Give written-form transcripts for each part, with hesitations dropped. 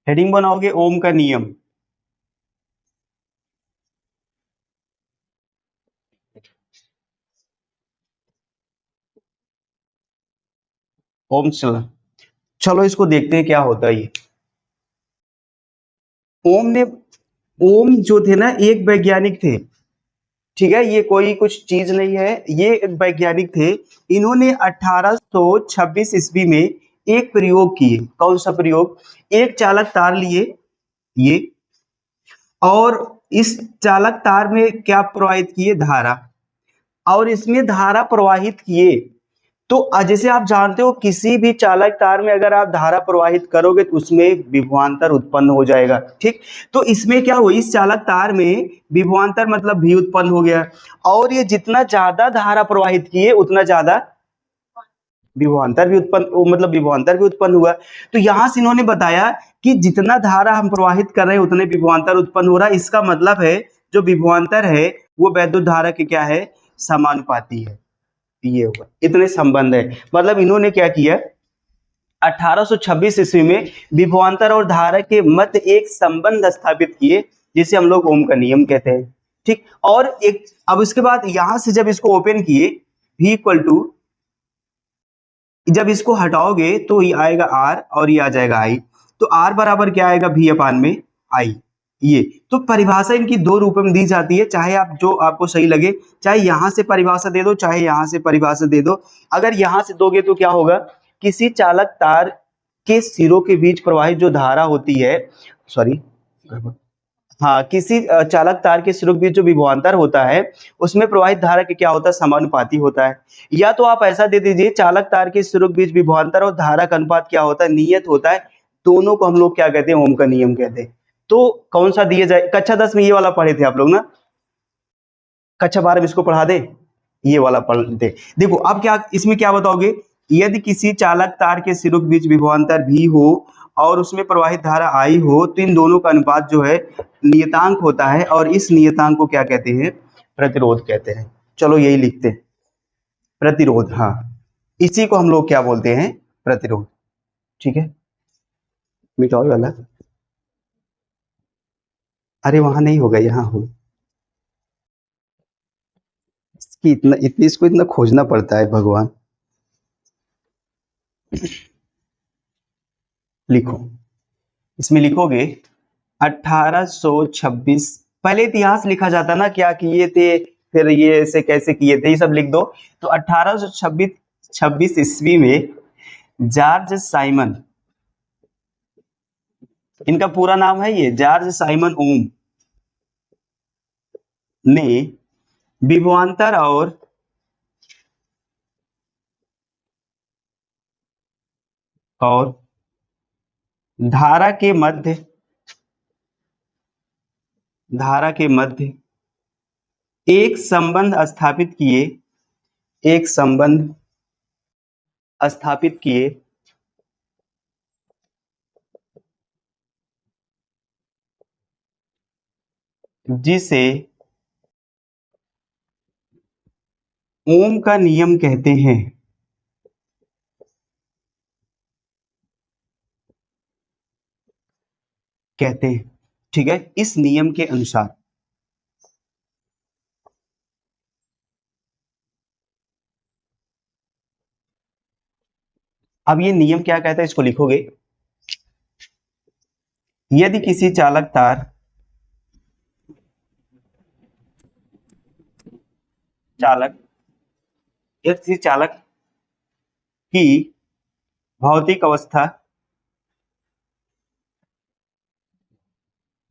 Heading बनाओगे ओम का नियम। ओम चला, चलो इसको देखते हैं क्या होता है ये। ओम ने, ओम जो थे ना एक वैज्ञानिक थे, ठीक है, ये कोई कुछ चीज नहीं है, ये एक वैज्ञानिक थे। इन्होंने 1826 ईस्वी में एक प्रयोग किए। कौन सा प्रयोग? एक चालक तार लिए ये, और इस चालक तार में क्या प्रवाहित किए? धारा। और इसमें धारा प्रवाहित किए तो जैसे आप जानते हो किसी भी चालक तार में अगर आप धारा प्रवाहित करोगे तो उसमें विभवांतर उत्पन्न हो जाएगा, ठीक। तो इसमें क्या हुआ, इस चालक तार में विभवांतर मतलब भी उत्पन्न हो गया, और ये जितना ज्यादा धारा प्रवाहित किए उतना ज्यादा विभवांतर भी उत्पन्न, मतलब विभवांतर भी उत्पन्न हुआ। तो यहां से इन्होंने बताया कि जितना धारा हम प्रवाहित कर रहे हैं उतने विभवांतर उत्पन्न हो रहा है। इसका मतलब है जो विभवांतर है वो वैद्युत धारा के क्या है? समानुपाती है। ये हुआ, इतने संबंध है। मतलब इन्होंने क्या किया, 1826 ईस्वी में विभवांतर और धारा के मध्य एक संबंध स्थापित किए, जिसे हम लोग ओम का नियम कहते हैं, ठीक। और एक, अब इसके बाद यहां से जब इसको ओपन किए, v इक्वल टू, जब इसको हटाओगे तो ये आएगा r और ये आ जाएगा i। तो r बराबर क्या आएगा? v अपान में i। ये तो परिभाषा इनकी दो रूप में दी जाती है, चाहे आप जो आपको सही लगे, चाहे यहां से परिभाषा दे दो चाहे यहां से परिभाषा दे दो। अगर यहां से दोगे तो क्या होगा, किसी चालक तार के सिरों के बीच प्रवाहित जो धारा होती है, सॉरी, हाँ, किसी चालक तार के सिरों के बीच जो विभवांतर होता है उसमें प्रवाहित धारा के क्या होता है? समानुपाती होता है। या तो आप ऐसा दे दीजिए, चालक तार के सिरों के बीच विभवांतर और धारा का अनुपात क्या होता है? नियत होता है। दोनों को हम लोग क्या कहते हैं? ओम का नियम कहते हैं। तो कौन सा दिया जाए? कक्षा 10 में ये वाला पढ़े थे आप लोग ना, कक्षा 12 में इसको पढ़ा दे, ये वाला पढ़ दे। देखो अब क्या इसमें क्या बताओगे, यदि किसी चालक तार के सिरों के बीच विभवांतर भी हो और उसमें प्रवाहित धारा आई हो तो इन दोनों का अनुपात जो है नियतांक होता है, और इस नियतांक को क्या कहते हैं? प्रतिरोध कहते हैं। चलो यही लिखते हैं, प्रतिरोध, हाँ, इसी को हम लोग क्या बोलते हैं? प्रतिरोध, ठीक है। मिटाओ वाला, अरे वहां नहीं होगा, यहाँ हो। इसकी इतना इतनी इसको इतना खोजना पड़ता है भगवान। लिखो, इसमें लिखोगे 1826, पहले इतिहास लिखा जाता ना, क्या किए थे, फिर ये ऐसे कैसे किए थे, ये सब लिख दो। तो 1826 26 ईस्वी में जॉर्ज साइमन, इनका पूरा नाम है ये, जॉर्ज साइमन ओम, ने विभवांतर और धारा के मध्य, धारा के मध्य एक संबंध स्थापित किए, एक संबंध स्थापित किए, जिसे ओम का नियम कहते हैं, कहते हैं, ठीक है। इस नियम के अनुसार, अब ये नियम क्या कहता है इसको लिखोगे, यदि किसी चालक तार, चालक, यदि किसी चालक की भौतिक अवस्था,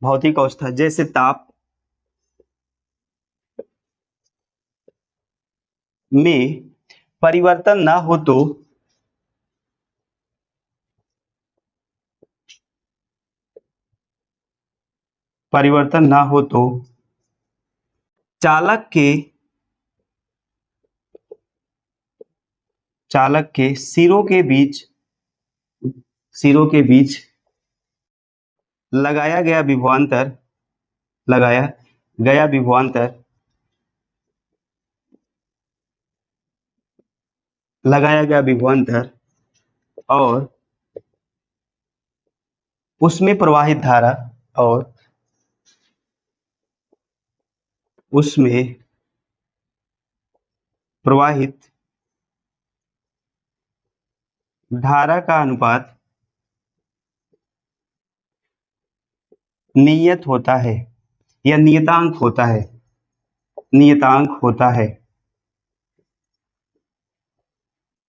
भौतिक अवस्था जैसे ताप में परिवर्तन ना हो तो, परिवर्तन ना हो तो चालक के, चालक के सिरों के बीच, सिरों के बीच लगाया गया विभवांतर, लगाया गया विभवांतर, लगाया गया विभवांतर और उसमें प्रवाहित धारा और उसमें प्रवाहित धारा का अनुपात नियत होता है या नियतांक होता है, नियतांक होता है।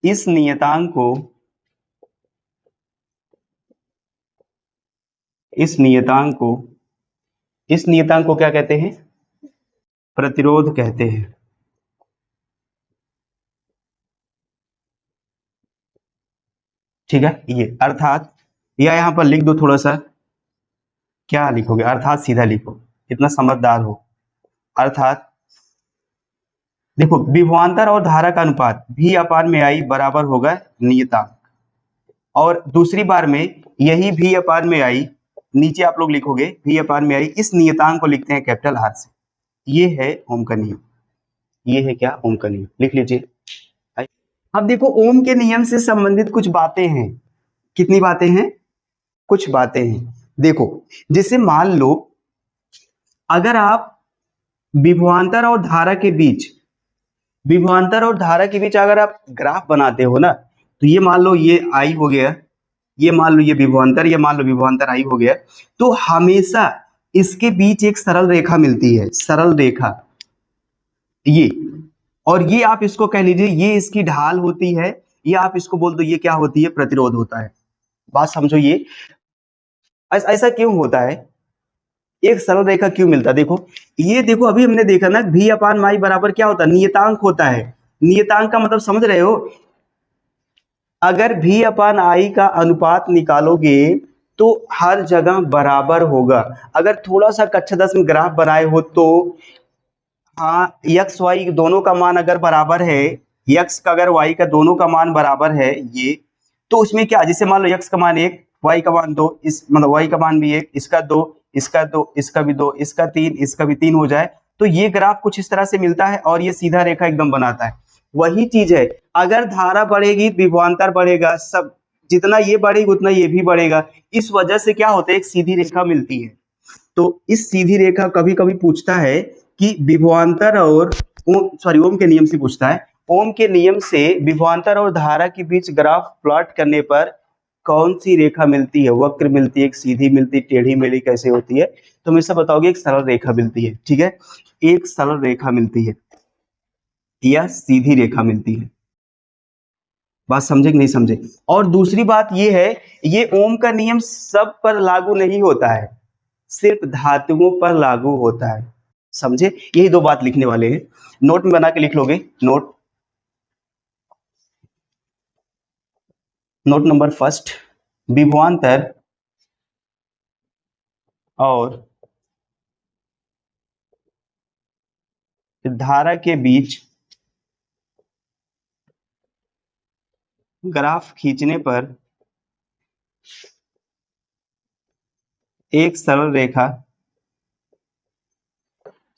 इस नियतांक को इस नियतांक को इस नियतांक को क्या कहते हैं? प्रतिरोध कहते हैं। ठीक है, ये अर्थात, या यहाँ पर लिख दो थोड़ा सा, क्या लिखोगे? अर्थात सीधा लिखो, इतना समझदार हो। अर्थात देखो, विभवांतर और धारा का अनुपात V अपान में I बराबर होगा नियतांक, और दूसरी बार में यही V अपान में I, नीचे आप लोग लिखोगे V अपान में I, इस नियतांक को लिखते हैं कैपिटल R से। ये है ओम का नियम, ये है क्या? ओम का नियम, लिख लीजिए। अब देखो, ओम के नियम से संबंधित कुछ बातें हैं। कितनी बातें हैं? कुछ बातें हैं। देखो, जैसे मान लो अगर आप विभवांतर और धारा के बीच अगर आप ग्राफ बनाते हो ना, तो ये मान लो ये आई हो गया, ये मान लो ये विभवांतर, ये मान लो विभवांतर आई हो गया, तो हमेशा इसके बीच एक सरल रेखा मिलती है, सरल रेखा ये, और ये आप इसको कह लीजिए ये इसकी ढाल होती है, या आप इसको बोल दो ये क्या होती है? प्रतिरोध होता है। बात समझो, ये ऐसा क्यों होता है? एक सरल रेखा क्यों मिलता है? देखो, ये देखो, अभी हमने देखा ना, V अपान माई बराबर क्या होता है? नियतांक होता है। नियतांक का मतलब समझ रहे हो? अगर V अपान आई का अनुपात निकालोगे तो हर जगह बराबर होगा। अगर थोड़ा सा कक्षा 10 में ग्राफ बनाए हो तो, हाँ, x y दोनों का मान अगर बराबर है, x का अगर y का दोनों का मान बराबर है, ये तो उसमें क्या, जैसे मान लो x का मान 1, y का मान 2, इस मतलब y का मान भी 1, इसका 2, इसका 2, इसका भी 2, इसका 3, इसका भी 3 हो जाए, तो ये ग्राफ कुछ इस तरह से मिलता है और ये सीधा रेखा एकदम बनाता है। वही चीज है, अगर धारा बढ़ेगी विभवांतर बढ़ेगा, सब जितना ये बढ़ेगा उतना ये भी बढ़ेगा। इस वजह से क्या होता है? एक सीधी रेखा मिलती है। तो इस सीधी रेखा कभी कभी पूछता है कि विभवांतर और ओम के नियम से पूछता है, ओम के नियम से विभवांतर और धारा के बीच ग्राफ प्लॉट करने पर कौन सी रेखा मिलती है? वक्र मिलती है, एक सीधी मिलती है, टेढ़ी मेढ़ी कैसे होती है? तो हमेशा बताओगे एक सरल रेखा मिलती है। ठीक है, एक सरल रेखा मिलती है या सीधी रेखा मिलती है। बात समझे कि नहीं समझे? और दूसरी बात ये है, ये ओम का नियम सब पर लागू नहीं होता है, सिर्फ धातुओं पर लागू होता है। समझे? यही दो बात लिखने वाले हैं, नोट में बना के लिख लोगे। नोट नंबर फर्स्ट, विभवांतर और धारा के बीच ग्राफ खींचने पर एक सरल रेखा,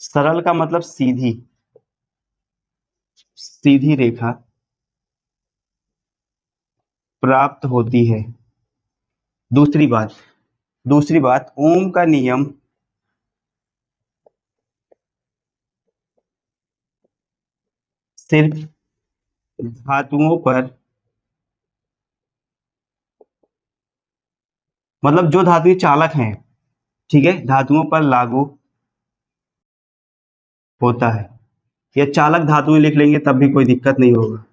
सरल का मतलब सीधी, सीधी रेखा प्राप्त होती है। दूसरी बात, ओम का नियम सिर्फ धातुओं पर, मतलब जो धातुएं चालक हैं, ठीक है, धातुओं पर लागू होता है। या चालक धातुएं लिख लेंगे तब भी कोई दिक्कत नहीं होगा,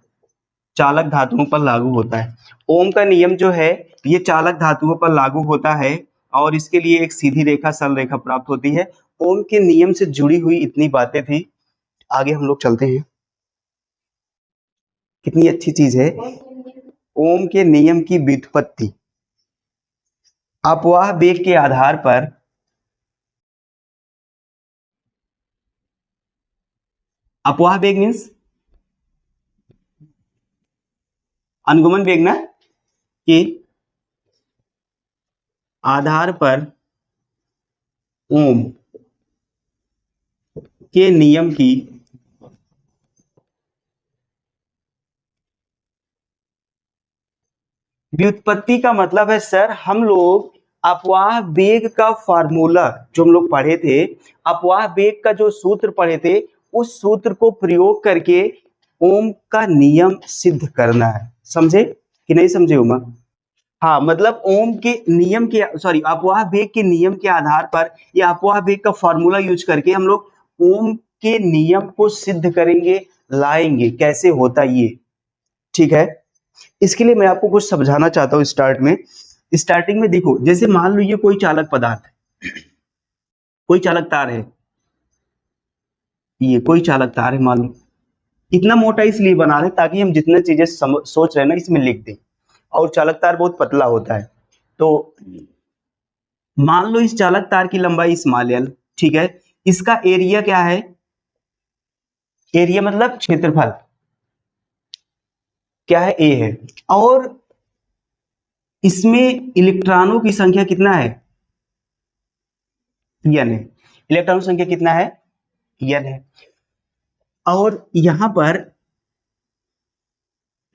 चालक धातुओं पर लागू होता है। ओम का नियम जो है ये चालक धातुओं पर लागू होता है, और इसके लिए एक सीधी रेखा, सरल रेखा प्राप्त होती है। ओम के नियम से जुड़ी हुई इतनी बातें थी। आगे हम लोग चलते हैं। कितनी अच्छी चीज है ओम के नियम की व्युत्पत्ति। अपवाह वेग के आधार पर, अपवाह वेग मीन्स अनुगमन वेग ना, के आधार पर ओम के नियम की व्युत्पत्ति का मतलब है सर, हम लोग अपवाह वेग का फार्मूला जो हम लोग पढ़े थे, अपवाह वेग का जो सूत्र पढ़े थे, उस सूत्र को प्रयोग करके ओम का नियम सिद्ध करना है। समझे कि नहीं समझे उमा? हाँ, मतलब ओम के नियम के सॉरी अपवाह वेग के नियम के आधार पर या अपवाह वेग का फॉर्मूला यूज करके हम लोग ओम के नियम को सिद्ध करेंगे, लाएंगे। कैसे होता ये, ठीक है? इसके लिए मैं आपको कुछ समझाना चाहता हूँ। स्टार्टिंग में देखो, जैसे मान लो ये कोई चालक पदार्थ है, कोई चालक तार है, ये कोई चालक तार है, मान लो इतना मोटा इसलिए बना रहे ताकि हम जितने चीजें सोच रहे हैं ना इसमें लिख दें। और चालक तार बहुत पतला होता है। तो मान लो इस चालक तार की लंबाई स्मॉल एल, ठीक है? इसका एरिया क्या है? एरिया मतलब क्षेत्रफल क्या है? ए है। और इसमें इलेक्ट्रॉनों की संख्या कितना है? एन है। इलेक्ट्रॉनों की संख्या कितना है? एन है। और यहां पर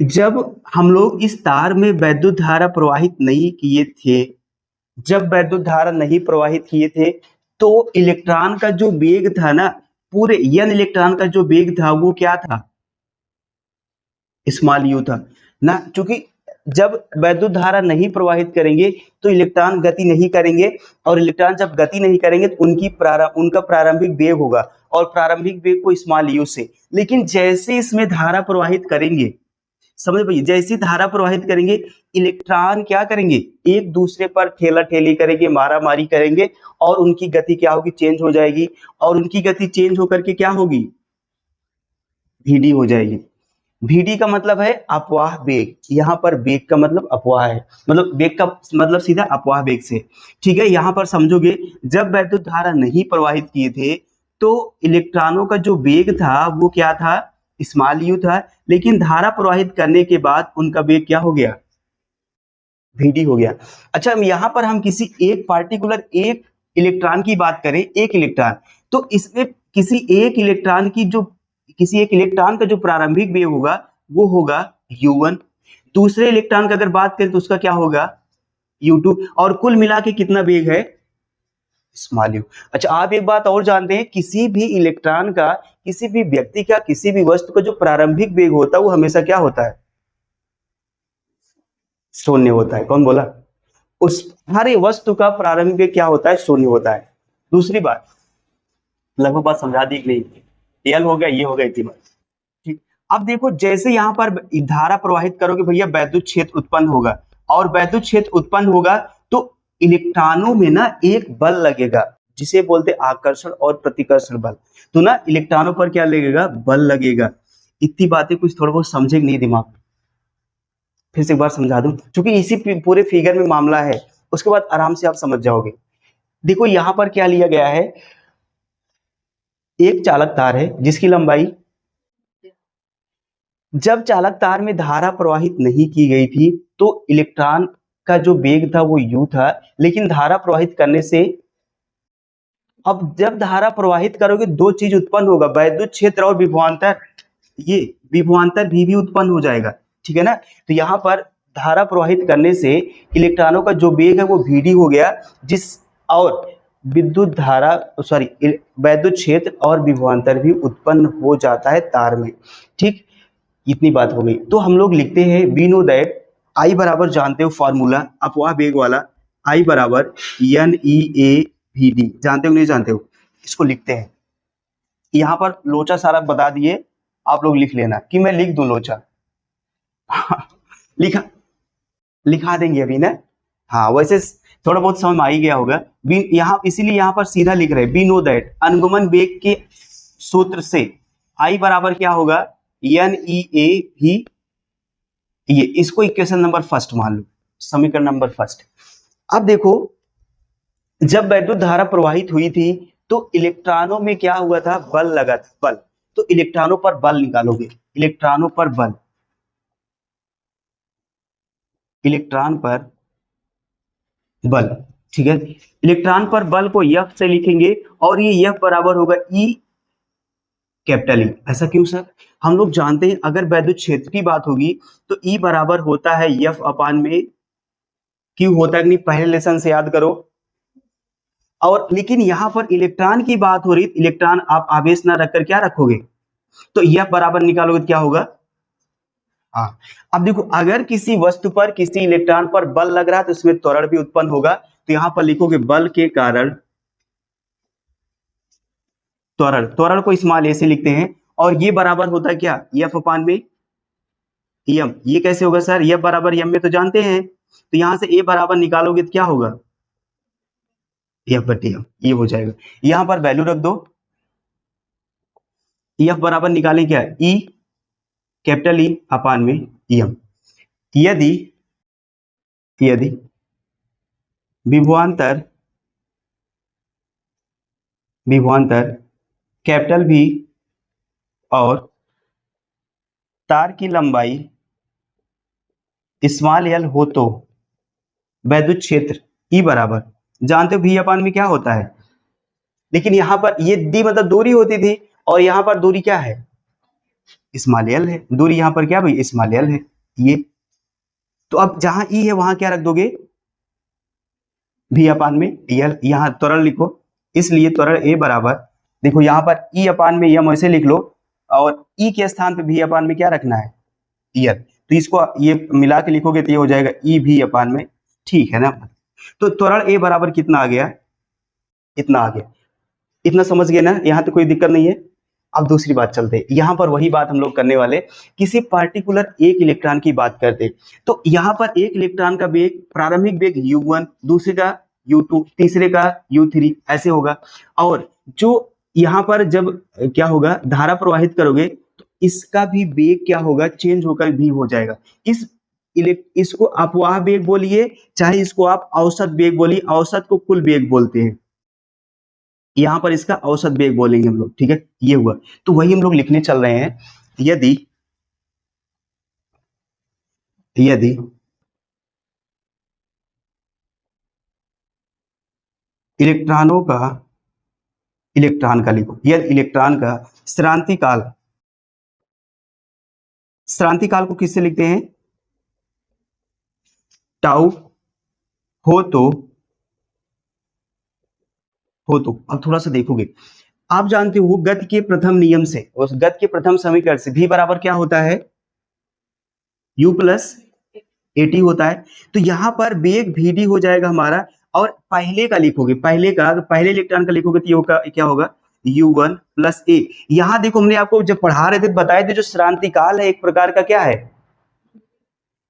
जब हम लोग इस तार में वैद्युत धारा प्रवाहित नहीं किए थे, जब वैद्युत धारा नहीं प्रवाहित किए थे, तो इलेक्ट्रॉन का जो वेग था ना, पूरे एन इलेक्ट्रॉन का जो वेग था वो क्या था? स्मॉल यू था ना। क्योंकि जब वैद्युत धारा नहीं प्रवाहित करेंगे तो इलेक्ट्रॉन गति नहीं करेंगे, और इलेक्ट्रॉन जब गति नहीं करेंगे तो उनका प्रारंभिक वेग होगा, और प्रारंभिक वेग को स्मॉल यू से। लेकिन जैसे इसमें धारा प्रवाहित करेंगे, समझ भाई, जैसी धारा प्रवाहित करेंगे, इलेक्ट्रॉन क्या करेंगे? एक दूसरे पर ठेला ठेली करेंगे, मारा मारी करेंगे, और उनकी गति क्या होगी? चेंज हो जाएगी। और उनकी गति चेंज होकर के क्या होगी? vd हो जाएगी। vd का मतलब है अपवाह वेग, यहाँ पर वेग का मतलब अपवाह है, मतलब वेग का मतलब सीधा अपवाह वेग से। ठीक है, यहाँ पर समझोगे, जब वैद्युत धारा नहीं प्रवाहित किए थे तो इलेक्ट्रॉनों का जो वेग था वो क्या था? स्मॉल यू था। लेकिन धारा प्रवाहित करने के बाद उनका वेग क्या हो गया? vd हो गया। अच्छा, यहाँ पर हम किसी एक पार्टिकुलर एक इलेक्ट्रॉन की बात करें, एक इलेक्ट्रॉन, तो इसमें किसी एक इलेक्ट्रॉन का जो प्रारंभिक वेग होगा वो होगा u1। दूसरे इलेक्ट्रॉन का अगर बात करें तो उसका क्या होगा? u2। और कुल मिला के कितना वेग है? Small you. अच्छा, आप एक बात और जानते हैं, किसी भी इलेक्ट्रॉन का, किसी भी व्यक्ति का, किसी भी वस्तु का जो प्रारंभिक वेग होता है वो हमेशा क्या होता है? शून्य होता है। कौन बोला? उस हर वस्तु का प्रारंभिक वेग क्या होता है? शून्य होता है। दूसरी बात, लगभग बात समझा दी कि नहीं? एल हो गया, ये हो गई थी बात। ठीक। अब देखो, जैसे यहाँ पर धारा प्रवाहित करोगे भैया, वैद्युत क्षेत्र उत्पन्न होगा, और वैद्युत क्षेत्र उत्पन्न होगा तो इलेक्ट्रॉनों में ना एक बल लगेगा जिसे बोलते आकर्षण और प्रतिकर्षण बल। तो ना इलेक्ट्रॉनों पर क्या लगेगा? बल लगेगा। इतनी बातें कुछ थोड़ा बहुत समझे नहीं दिमाग में? फिर से एक बार समझा दूं, क्योंकि इसी पूरे फिगर में मामला है, उसके बाद आराम से आप समझ जाओगे। देखो यहाँ पर क्या लिया गया है, एक चालक तार है जिसकी लंबाई, जब चालक तार में धारा प्रवाहित नहीं की गई थी तो इलेक्ट्रॉन का जो वेग था वो u था। लेकिन धारा प्रवाहित करने से, अब जब धारा प्रवाहित करोगे दो चीज उत्पन्न होगा, वैद्युत क्षेत्र और विभवांतर। ये विभवांतर भी उत्पन्न हो जाएगा, ठीक है ना? तो यहाँ पर धारा प्रवाहित करने से इलेक्ट्रॉनों का जो वेग है वो vd हो गया, जिस और विद्युत धारा सॉरी वैद्युत क्षेत्र और विभवांतर भी उत्पन्न हो जाता है तार में। ठीक, इतनी बात हो गई। तो हम लोग लिखते हैं वी नो दैट आई बराबर, जानते हो फॉर्मूला अपवाह वेग वाला, आई बराबर N E A V D. जानते हो नहीं जानते हो? इसको लिखते हैं। यहाँ पर लोचा सारा बता दिए, आप लोग लिख लेना कि मैं लिख दूं लोचा। लिखा लिखा देंगे अभी ना। हाँ, वैसे थोड़ा बहुत समझ में आ ही गया होगा। यहाँ इसीलिए यहाँ पर सीधा लिख रहे हैं वी नो दैट, अनुगमन वेग के सूत्र से आई बराबर क्या होगा? एन ई ए भी, ये इसको इक्वेशन नंबर फर्स्ट मान लो, समीकरण नंबर फर्स्ट। अब देखो, जब वैद्युत धारा प्रवाहित हुई थी तो इलेक्ट्रॉनों में क्या हुआ था? बल लगा था, बल। तो इलेक्ट्रॉनों पर बल निकालोगे, इलेक्ट्रॉनों पर बल, इलेक्ट्रॉन पर बल, ठीक है? इलेक्ट्रॉन पर बल को F से लिखेंगे, और ये F बराबर होगा E कैपिटल ई। ऐसा क्यों सर? हम लोग जानते हैं अगर वैद्युत क्षेत्र की बात होगी तो E बराबर होता है F अपान में क्यों होता है कि नहीं, पहले लेसन से याद करो। और लेकिन यहाँ पर इलेक्ट्रॉन की बात हो रही, इलेक्ट्रॉन आप आवेश ना रखकर क्या रखोगे, तो यह बराबर निकालोगे तो क्या होगा। हाँ, अब देखो अगर किसी वस्तु पर किसी इलेक्ट्रॉन पर बल लग रहा है तो उसमें त्वरण भी उत्पन्न होगा, तो यहां पर लिखोगे बल के कारण त्वरण, त्वरण को स्मॉल ए से लिखते हैं, और ये बराबर होता है क्या, एफ अपान में एम। ये कैसे होगा सर, एफ बराबर एम में तो जानते हैं, तो यहां से ए बराबर निकालोगे तो क्या होगा, एफ बटे एम, ये हो जाएगा। यहां पर वैल्यू रख दो, एफ बराबर निकालें क्या, ई कैपिटल ई अपान में एम। यदि यदि विभवांतर विभवांतर कैपिटल भी और तार की लंबाई स्मॉल एल हो तो वैद्युत क्षेत्र ई बराबर, जानते हो भी अपान में क्या होता है, लेकिन यहाँ पर ये डी मतलब दूरी होती थी, और यहाँ पर दूरी क्या है, स्मॉल एल है, दूरी यहाँ पर क्या भाई स्मॉल एल है ये। तो अब जहां ई है वहां क्या रख दोगे, भी अपान में एल, यहाँ त्वरण लिखो, इसलिए त्वरण ए बराबर, देखो यहाँ पर ई अपान में एम ऐसे लिख लो, और ई के स्थान पे भी अपान में क्या रखना है, ईयर, तो इसको ये मिला के लिखोगे तो ये हो जाएगा ई भी अपान में, ठीक है ना। तो त्वरण ए बराबर कितना आ गया, इतना आ गया, इतना समझ गए ना, यहाँ तो कोई दिक्कत नहीं है। अब दूसरी बात चलते हैं, यहाँ पर वही बात हम लोग करने वाले, किसी पार्टिकुलर एक इलेक्ट्रॉन की बात करते, तो यहाँ पर एक इलेक्ट्रॉन का वेग, प्रारंभिक वेग u1, दूसरे का u2, तीसरे का u3, ऐसे होगा। और जो यहाँ पर जब क्या होगा, धारा प्रवाहित करोगे तो इसका भी वेग क्या होगा, चेंज होकर भी हो जाएगा। इसको अपवाह वेग बोलिए, चाहे इसको आप औसत वेग बोलिए, औसत को कुल वेग बोलते हैं, यहां पर इसका औसत वेग बोलेंगे हम लोग, ठीक है, ये हुआ। तो वही हम लोग लिखने चल रहे हैं, यदि यदि इलेक्ट्रॉनों का इलेक्ट्रॉन का लिखो, यदि इलेक्ट्रॉन का श्रांति काल, श्रांति काल को किससे लिखते हैं, टाउ हो तो अब थोड़ा सा देखोगे, आप जानते हो गति के प्रथम नियम से, उस गति के प्रथम समीकरण से भी बराबर क्या होता है, u प्लस एटी होता है। तो यहाँ पर वेग vd हो जाएगा हमारा, और पहले का लिखोगे, पहले का, पहले इलेक्ट्रॉन का लिखोगे तो क्या होगा, u1 प्लस ए। यहाँ देखो हमने आपको जब पढ़ा रहे थे बताए थे, जो श्रांति काल है एक प्रकार का क्या है,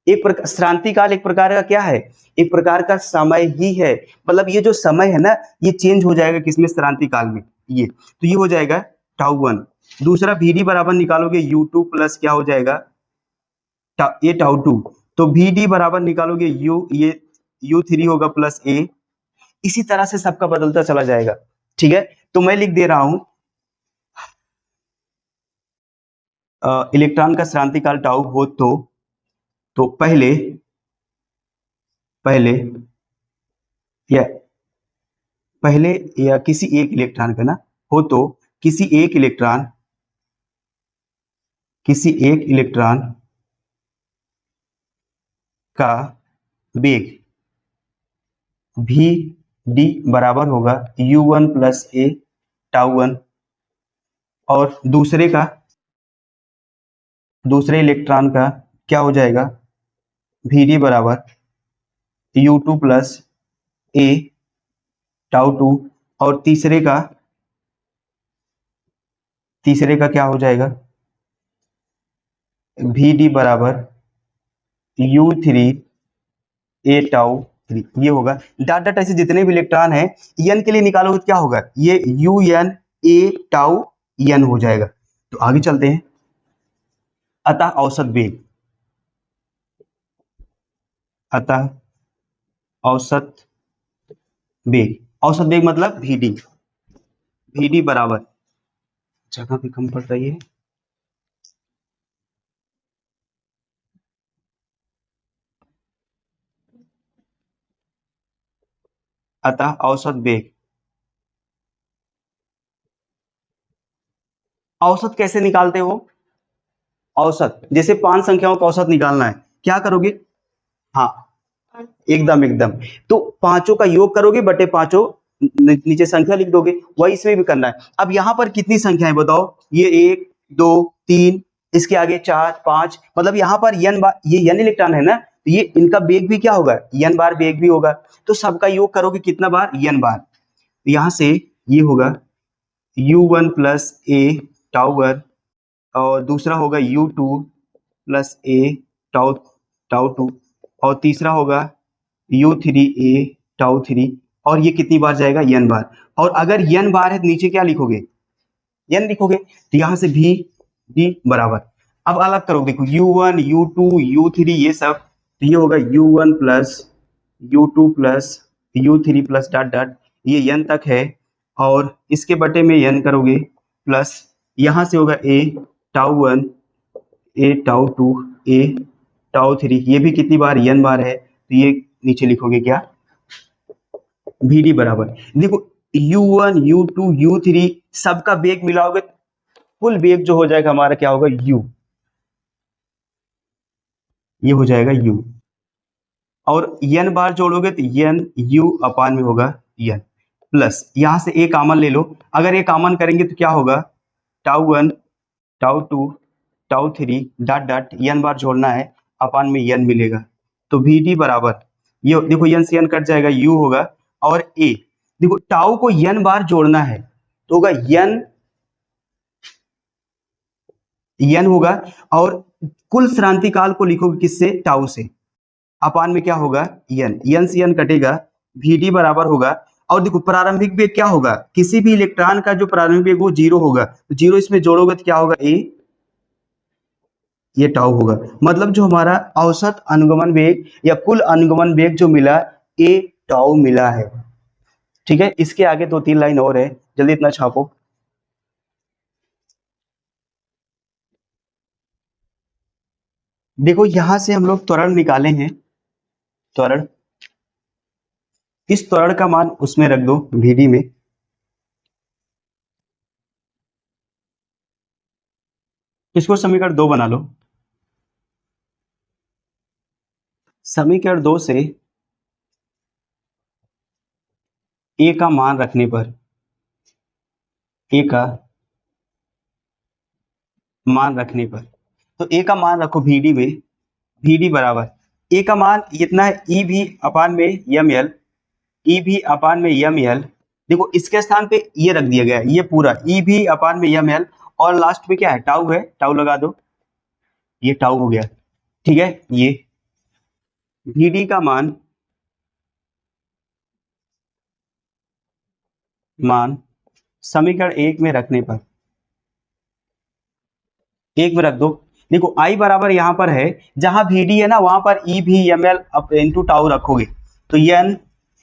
एक प्रकार श्रांति काल एक प्रकार का क्या है, एक प्रकार का समय ही है, मतलब ये जो समय है ना, ये चेंज हो जाएगा किसमें, श्रांति काल में, ये तो ये हो जाएगा टाउ वन। दूसरा vd बराबर निकालोगे u2 प्लस क्या हो जाएगा, ये टाउ टू, तो vd बराबर निकालोगे ये u3 होगा प्लस ए, इसी तरह से सबका बदलता चला जाएगा, ठीक है। तो मैं लिख दे रहा हूं, इलेक्ट्रॉन का श्रांति काल टाउ हो तो पहले पहले या पहले या किसी एक इलेक्ट्रॉन का ना हो तो किसी एक इलेक्ट्रॉन का वेग भी डी बराबर होगा u1 plus A tau one, और दूसरे इलेक्ट्रॉन का क्या हो जाएगा, vd बराबर u2 plus A tau two, और तीसरे का क्या हो जाएगा, vd बराबर u3 ए टाउ थ्री, ये होगा। डॉट डॉट ऐसे जितने भी इलेक्ट्रॉन है, एन के लिए निकालोगे तो क्या होगा, ये U N A tau N हो जाएगा। तो आगे चलते हैं, अतः औसत वेग मतलब vd बराबर, जगह भी कम पड़ रही है, अतः औसत कैसे निकालते हो, औसत जैसे 5 संख्याओं का औसत निकालना है, क्या करोगे, हाँ एकदम एकदम। तो पांचों का योग करोगे बटे पांचों, नीचे संख्या लिख दोगे, वही इसमें भी करना है। अब यहाँ पर कितनी संख्याएं बताओ, ये 1 2 3, इसके आगे 4 5, मतलब यहाँ पर n बार, ये n इलेक्ट्रॉन है ना, तो ये इनका वेग भी क्या होगा, n बार वेग भी होगा। तो सबका योग करोगे कितना बार, n बार। तो यहाँ से ये होगा u1 plus A tau one, और दूसरा होगा u2 plus A tau tau two, और तीसरा होगा u3 ए टाउ थ्री, और ये कितनी बार जाएगा, n बार। और अगर n बार है तो नीचे क्या लिखोगे, n लिखोगे। तो यहाँ से भी d बराबर, अब अलग करो, देखो u1 u2 u3 ये सब, तो ये होगा u1 plus u2 plus u3 plus dot dot, ये n तक है, और इसके बटे में n करोगे, प्लस यहाँ से होगा a tau one A tau two A tau three, ये भी कितनी बार, n बार है, तो ये नीचे लिखोगे क्या, vd बराबर। देखो u1 u2 u3 सबका वेग मिलाओगे, कुल वेग जो हो जाएगा हमारा क्या होगा, u, ये हो जाएगा u, और n बार जोड़ोगे तो n u अपान में होगा n, प्लस यहां से एक कॉमन ले लो, अगर ये कॉमन करेंगे तो क्या होगा, tau one tau two tau three dot dot, n बार जोड़ना है, अपान में n मिलेगा। तो vd बराबर, ये देखो n से n कट जाएगा, u होगा, और a, देखो टाउ को n बार जोड़ना है तो होगा n होगा, और कुल श्रांति काल को लिखोगे किससे, टाउ से, अपान में क्या होगा, n से n कटेगा, vd बराबर होगा। और देखो प्रारंभिक वेग क्या होगा, किसी भी इलेक्ट्रॉन का जो प्रारंभिक वेग वो 0 होगा, तो 0 इसमें जोड़ोगे तो क्या होगा, a, ये टाउ होगा। मतलब जो हमारा औसत अनुगमन वेग या कुल अनुगमन वेग जो मिला, a टाउ मिला है। ठीक है, इसके आगे 2-3 लाइन और है, जल्दी इतना छापो। देखो यहां से हम लोग त्वरण निकाले हैं, त्वरण, इस त्वरण का मान उसमें रख दो vd में, इसको समीकरण 2 बना लो। समीकरण 2 से a का मान रखने पर, a का मान रखने पर, तो a का मान रखो vd में, vd बराबर, a का मान इतना है, e भी अपान में ml, e भी अपान में ml, देखो इसके स्थान पे ये रख दिया गया है, ये पूरा e भी अपान में ml, और लास्ट में क्या है, टाउ है, टाउ लगा दो, ये टाउ हो गया। ठीक है, ये vd का मान समीकरण 1 में रखने पर, 1 में रख दो। देखो आई बराबर यहां पर है, जहां vd है ना वहां पर e भी ml इंटू टाउ रखोगे, तो n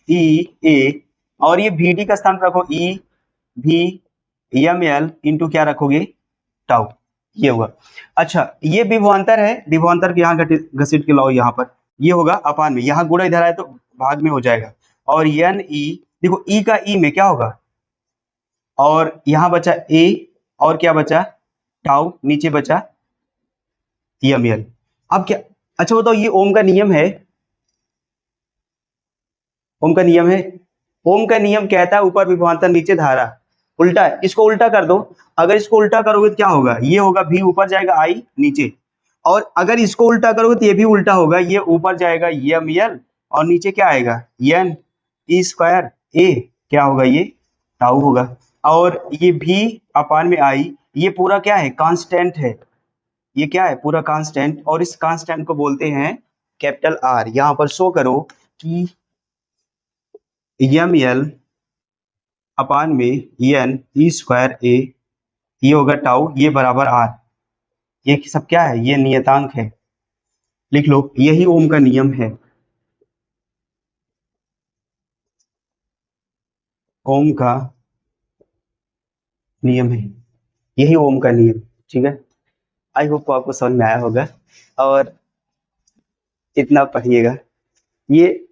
e a, और ये vd का स्थान पर रखो e भी ml इंटू क्या रखोगे, टाउ, ये होगा। अच्छा ये विभवांतर है, विभवांतर के यहाँ घसीट के लाओ, यहाँ पर ये होगा अपान में, यहाँ गुणा इधर आए तो भाग में हो जाएगा, और n e, देखो e का e में क्या होगा, और यहाँ बचा a, और क्या बचा, टाउ, नीचे बचा ml। अब क्या, अच्छा बताओ ये ओम का नियम है, ओम का नियम है, ओम का नियम कहता है ऊपर विभवांतर नीचे धारा, उल्टा है, इसको उल्टा कर दो। अगर इसको उल्टा करोगे तो क्या होगा, ये होगा v ऊपर जाएगा i नीचे, और अगर इसको उल्टा करोगे तो ये भी उल्टा होगा, ये ऊपर जाएगा ml, और नीचे क्या आएगा, n e स्क्वायर a, क्या होगा, ये टाउ होगा, और ये v अपान में i, ये पूरा क्या है, कांस्टेंट है, ये क्या है, पूरा कांस्टेंट, और इस कांस्टेंट को बोलते हैं कैपिटल R। यहाँ पर शो करो कि ml अपान में n e स्क्वायर a, ये होगा टाउ, ये बराबर r, ये सब क्या है, ये नियतांक है, लिख लो, यही ओम का नियम है, ओम का नियम है, यही ओम का नियम। ठीक है, आई होप आपको समझ में आया होगा, और इतना पढ़िएगा, ये